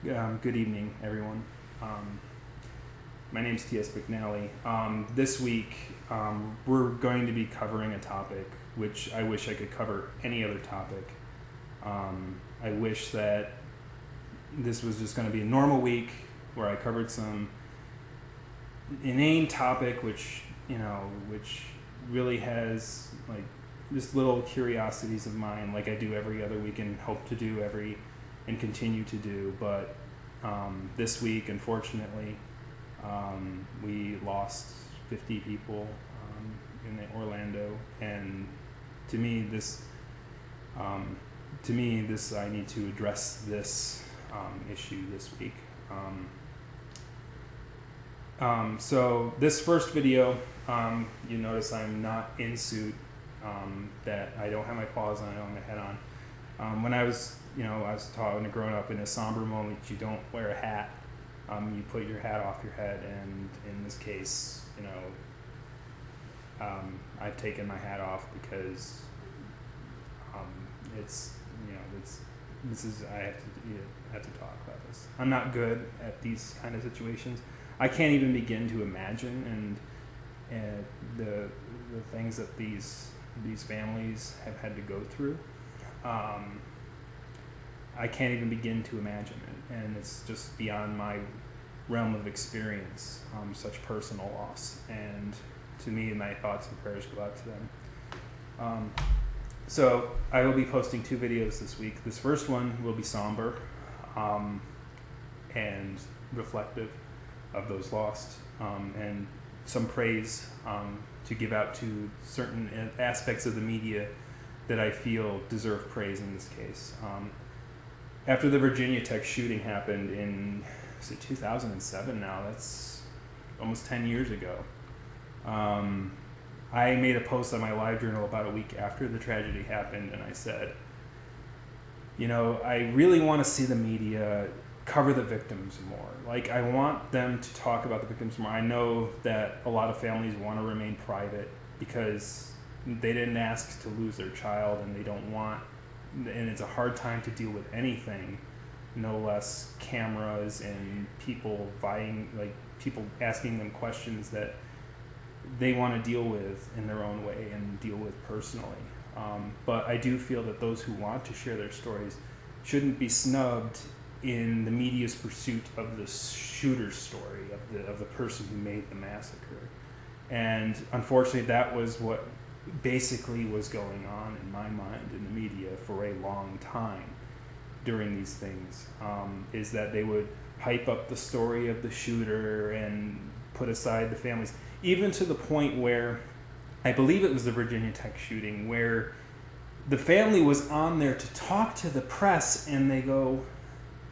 Good evening, everyone. My name is T.S. McNally. This week, we're going to be covering a topic which I wish I could cover any other topic. I wish that this was just going to be a normal week where I covered some inane topic which really has like just little curiosities of mine, like I do every other week and hope to do and continue to do. But this week, unfortunately, we lost 50 people in Orlando, and to me, this I need to address this issue this week. So this first video, you notice I'm not in suit, that I don't have my paws on, I don't have my head on. When I was taught when growing up, in a somber moment, you don't wear a hat. You put your hat off your head, and in this case, I've taken my hat off because I have to talk about this. I'm not good at these kind of situations. I can't even begin to imagine and the things that these families have had to go through. I can't even begin to imagine it, and it's just beyond my realm of experience, such personal loss. And to me, my thoughts and prayers go out to them. So I will be posting 2 videos this week. This first one will be somber and reflective of those lost, and some praise to give out to certain aspects of the media that I feel deserve praise in this case. After the Virginia Tech shooting happened in 2007 now, that's almost 10 years ago, I made a post on my live journal about a week after the tragedy happened, and I said, I really want to see the media cover the victims more. Like, I want them to talk about the victims more. I know that a lot of families want to remain private because they didn't ask to lose their child, and they don't want, and it's a hard time to deal with anything, no less cameras and people people asking them questions that they want to deal with in their own way and deal with personally. But I do feel that those who want to share their stories shouldn't be snubbed in the media's pursuit of the shooter's story, of the person who made the massacre. And unfortunately, that was what basically was going on in my mind in the media for a long time during these things, is that they would hype up the story of the shooter and put aside the families, even to the point where I believe it was the Virginia Tech shooting, where the family was on there to talk to the press, and they go,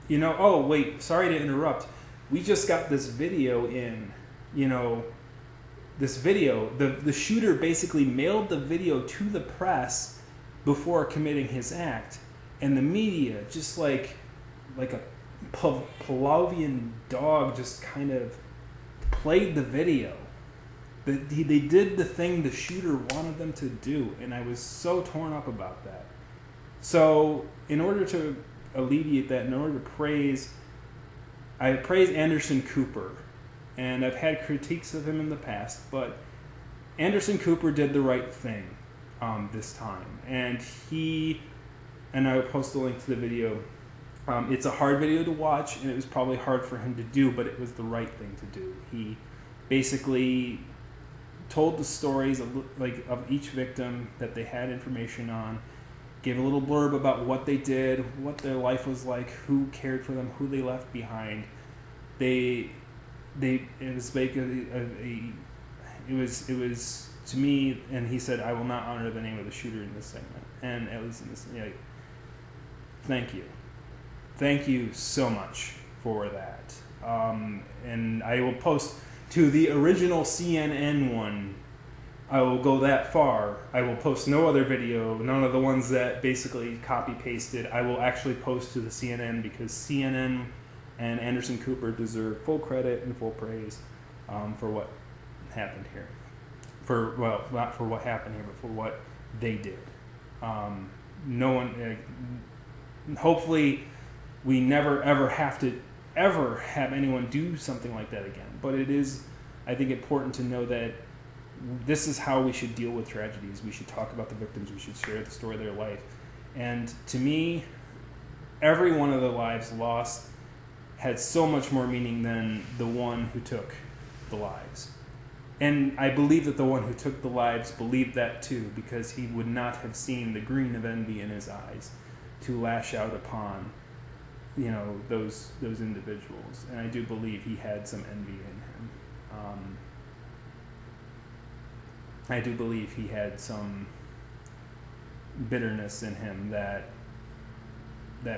oh wait, sorry to interrupt, we just got this video in, this video, the shooter basically mailed the video to the press before committing his act, and the media, just like a Pavlovian dog, just kind of played the video. They did the thing the shooter wanted them to do, and I was so torn up about that. So in order to alleviate that, in order to praise Anderson Cooper, and I've had critiques of him in the past, but Anderson Cooper did the right thing this time, and I will post a link to the video. It's a hard video to watch, and it was probably hard for him to do, but it was the right thing to do. He basically told the stories of each victim that they had information on, gave a little blurb about what they did, what their life was like, who cared for them, who they left behind. It was to me, and he said, I will not honor the name of the shooter in this segment, and at least in this, thank you so much for that. And I will post to the original CNN one. I will go that far. I will post no other video, none of the ones that basically copy-pasted. I will actually post to the CNN, because CNN and Anderson Cooper deserve full credit and full praise for what happened here. Not for what happened here, but for what they did. No one, hopefully we never ever have to ever have anyone do something like that again. But it is, I think, important to know that this is how we should deal with tragedies. We should talk about the victims. We should share the story of their life. And to me, every one of the lives lost had so much more meaning than the one who took the lives. And I believe that the one who took the lives believed that too, because he would not have seen the green of envy in his eyes to lash out upon, those individuals. And I do believe he had some envy in him. I do believe he had some bitterness in him that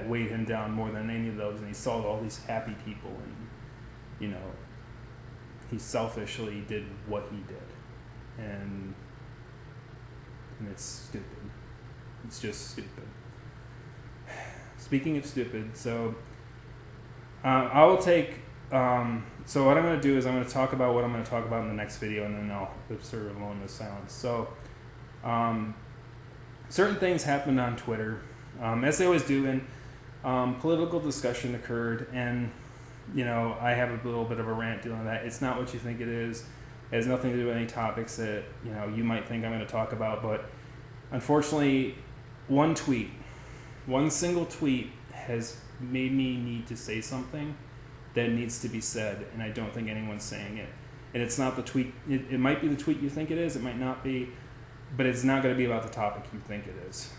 weighed him down more than any of those. And he saw all these happy people, and he selfishly did what he did, and it's stupid. It's just stupid. Speaking of stupid, so I will take. So what I'm going to do is I'm going to talk about what I'm going to talk about in the next video, and then I'll observe alone with silence. So, certain things happened on Twitter, as they always do, and political discussion occurred, and I have a little bit of a rant dealing with that. It's not what you think it is. It has nothing to do with any topics that you might think I'm going to talk about, but unfortunately, one single tweet has made me need to say something that needs to be said, and I don't think anyone's saying it. And it's not the tweet. It might be the tweet you think it is. It might not be, but it's not going to be about the topic you think it is.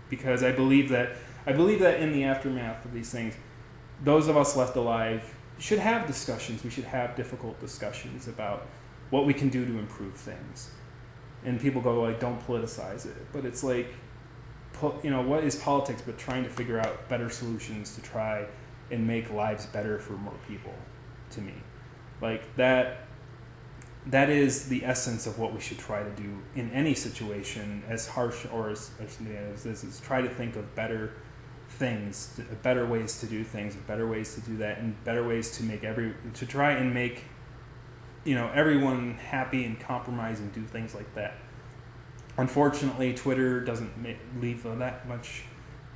Because I believe that in the aftermath of these things, those of us left alive should have discussions. We should have difficult discussions about what we can do to improve things. And people go like, "Don't politicize it," but it's like, what is politics but trying to figure out better solutions to try and make lives better for more people? To me, like that is the essence of what we should try to do in any situation, as harsh or as this is. Try to think of better things, better ways to do things, better ways to do that, and better ways to try and make everyone happy and compromise and do things like that. Unfortunately, Twitter doesn't leave that much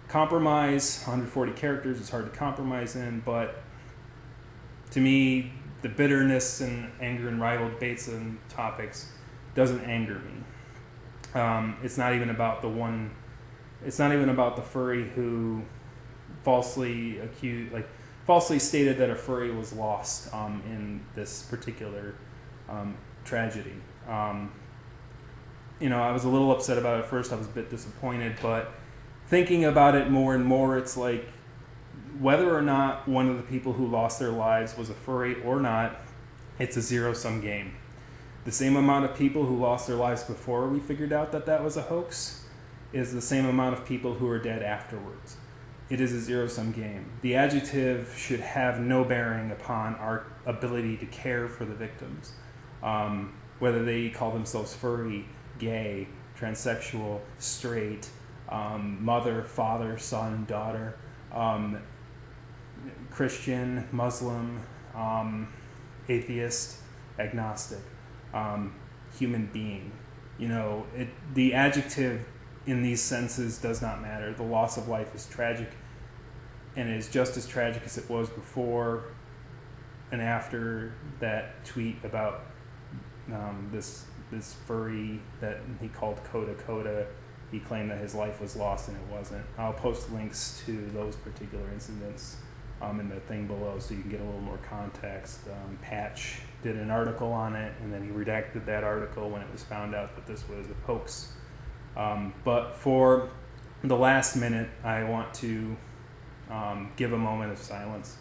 compromise. 140 characters is hard to compromise in, but to me, the bitterness and anger and rival debates and topics doesn't anger me. It's not even about the furry who falsely stated that a furry was lost in this particular tragedy. I was a little upset about it at first. I was a bit disappointed, but thinking about it more and more, it's like, whether or not one of the people who lost their lives was a furry or not, it's a zero-sum game. The same amount of people who lost their lives before we figured out that was a hoax is the same amount of people who are dead afterwards. It is a zero-sum game. The adjective should have no bearing upon our ability to care for the victims. Whether they call themselves furry, gay, transsexual, straight, mother, father, son, daughter, Christian, Muslim, atheist, agnostic, human being. The adjective in these senses does not matter. The loss of life is tragic, and it is just as tragic as it was before and after that tweet about this furry that he called Coda. He claimed that his life was lost, and it wasn't. I'll post links to those particular incidents in the thing below so you can get a little more context. Patch did an article on it, and then he redacted that article when it was found out that this was a hoax. But for the last minute, I want to give a moment of silence,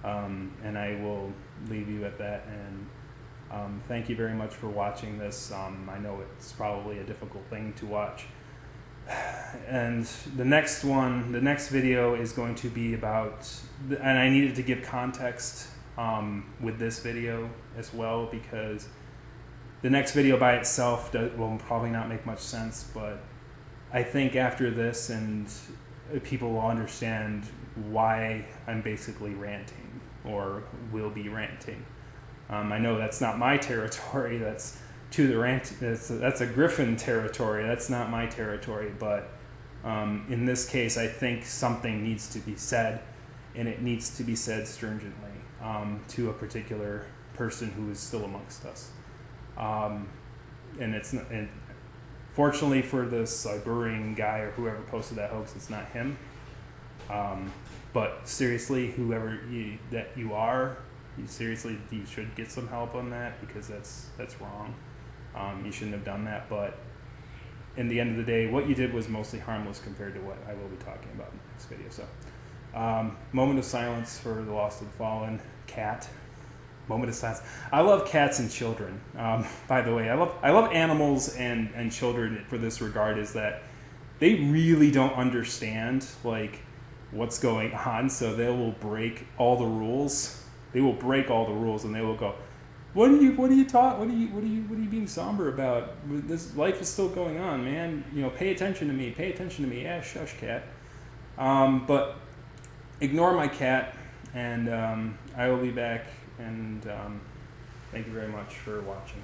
and I will leave you at that. And thank you very much for watching this. I know it's probably a difficult thing to watch. And the next video is going to be about, and I needed to give context with this video as well, because the next video by itself will probably not make much sense, but I think after this, and people will understand why I'm basically ranting, or will be ranting. I know that's not my territory. That's a Griffin territory. That's not my territory, but In this case, I think something needs to be said, and it needs to be said stringently to a particular person who is still amongst us. And fortunately for this Iberian guy or whoever posted that hoax, it's not him. But seriously, whoever you are, you should get some help on that, because that's wrong. You shouldn't have done that. But in the end of the day, what you did was mostly harmless compared to what I will be talking about in the next video. So, moment of silence for the lost and fallen cat. Moment of silence. I love cats and children. By the way, I love animals and children for this regard, is that they really don't understand like what's going on, so they will break all the rules. They will break all the rules, and they will go, What are you being somber about? This life is still going on, man. Pay attention to me. Pay attention to me. Yeah, shush, cat. But ignore my cat, and I will be back. And thank you very much for watching.